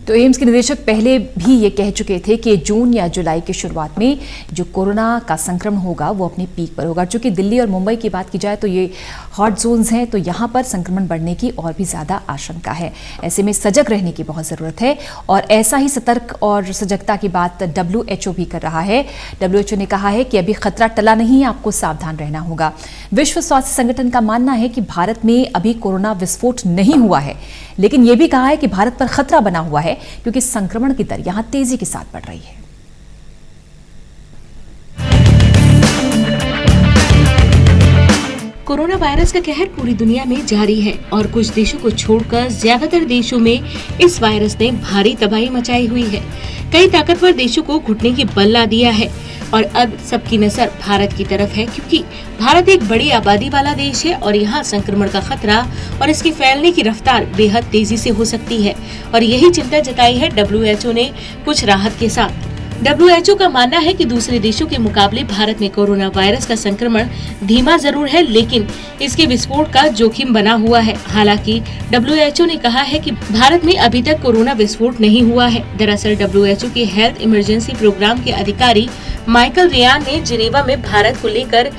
तो एम्स के निदेशक पहले भी ये कह चुके थे कि जून या जुलाई की शुरुआत में जो कोरोना का संक्रमण होगा वो अपने पीक पर होगा। चूंकि दिल्ली और मुंबई की बात की जाए तो ये हॉट जोन्स हैं, तो यहाँ पर संक्रमण बढ़ने की और भी ज़्यादा आशंका है। ऐसे में सजग रहने की बहुत ज़रूरत है और ऐसा ही सतर्क और सजगता की बात WHO भी कर रहा है। WHO ने कहा है कि अभी खतरा टला नहीं है, आपको सावधान रहना होगा। विश्व स्वास्थ्य संगठन का मानना है कि भारत में अभी कोरोना विस्फोट नहीं हुआ है, लेकिन यह भी कहा है कि भारत पर खतरा बना हुआ है क्योंकि संक्रमण की दर यहां तेजी के साथ बढ़ रही है। कोरोना वायरस का कहर पूरी दुनिया में जारी है और कुछ देशों को छोड़कर ज्यादातर देशों में इस वायरस ने भारी तबाही मचाई हुई है। कई ताकतवर देशों को घुटने की बल ला दिया है और अब सबकी नजर भारत की तरफ है, क्योंकि भारत एक बड़ी आबादी वाला देश है और यहाँ संक्रमण का खतरा और इसके फैलने की रफ्तार बेहद तेजी से हो सकती है। और यही चिंता जताई है WHO ने कुछ राहत के साथ। WHO का मानना है कि दूसरे देशों के मुकाबले भारत में कोरोना वायरस का संक्रमण धीमा जरूर है, लेकिन इसके विस्फोट का जोखिम बना हुआ है। हालांकि WHO ने कहा है कि भारत में अभी तक कोरोना विस्फोट नहीं हुआ है। दरअसल WHO के हेल्थ इमरजेंसी प्रोग्राम के अधिकारी माइकल रेयान ने जिनेवा में भारत को लेकर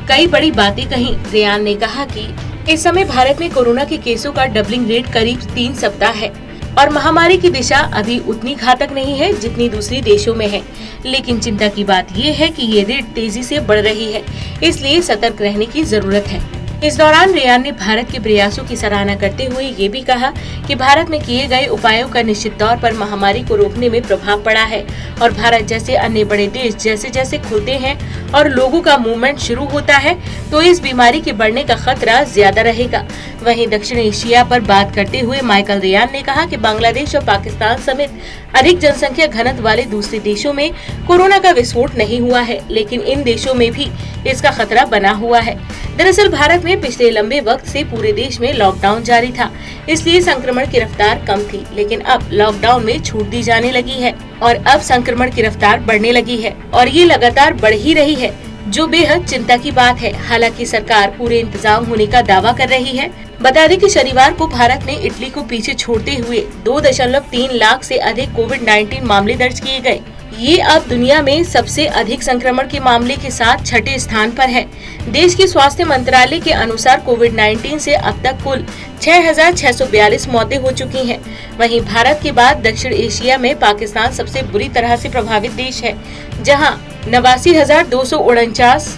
कई बड़ी बातें कही। रेयान ने कहा कि इस समय भारत में कोरोना के केसों का डबलिंग रेट करीब 3 सप्ताह है और महामारी की दिशा अभी उतनी घातक नहीं है जितनी दूसरे देशों में है, लेकिन चिंता की बात ये है कि ये रेट तेजी से बढ़ रही है, इसलिए सतर्क रहने की जरूरत है। इस दौरान रेयान ने भारत के प्रयासों की सराहना करते हुए ये भी कहा कि भारत में किए गए उपायों का निश्चित तौर पर महामारी को रोकने में प्रभाव पड़ा है और भारत जैसे अन्य बड़े देश जैसे जैसे खुलते हैं और लोगों का मूवमेंट शुरू होता है तो इस बीमारी के बढ़ने का खतरा ज्यादा रहेगा। वहीं दक्षिण एशिया पर बात करते हुए माइकल रेयान ने कहा कि बांग्लादेश और पाकिस्तान समेत अधिक जनसंख्या घनत्व वाले दूसरे देशों में कोरोना का विस्फोट नहीं हुआ है, लेकिन इन देशों में भी इसका खतरा बना हुआ है। दरअसल भारत में पिछले लंबे वक्त से पूरे देश में लॉकडाउन जारी था, इसलिए संक्रमण की रफ्तार कम थी, लेकिन अब लॉकडाउन में छूट दी जाने लगी है और अब संक्रमण की रफ्तार बढ़ने लगी है और ये लगातार बढ़ ही रही है, जो बेहद चिंता की बात है। हालांकि सरकार पूरे इंतजाम होने का दावा कर रही है। बता दें कि शनिवार को भारत ने इटली को पीछे छोड़ते हुए 2.3 लाख से अधिक कोविड-19 मामले दर्ज किए गए। ये अब दुनिया में सबसे अधिक संक्रमण के मामले के साथ छठे स्थान पर है। देश के स्वास्थ्य मंत्रालय के अनुसार कोविड-19 से अब तक कुल 6,642 मौतें हो चुकी हैं। वहीं भारत के बाद दक्षिण एशिया में पाकिस्तान सबसे बुरी तरह से प्रभावित देश है, जहां 89,249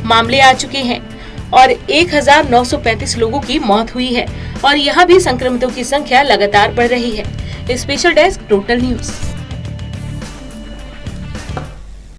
मामले आ चुके हैं और 1,935 लोगों की मौत हुई है और यहाँ भी संक्रमितों की संख्या लगातार बढ़ रही है। Special desk total news.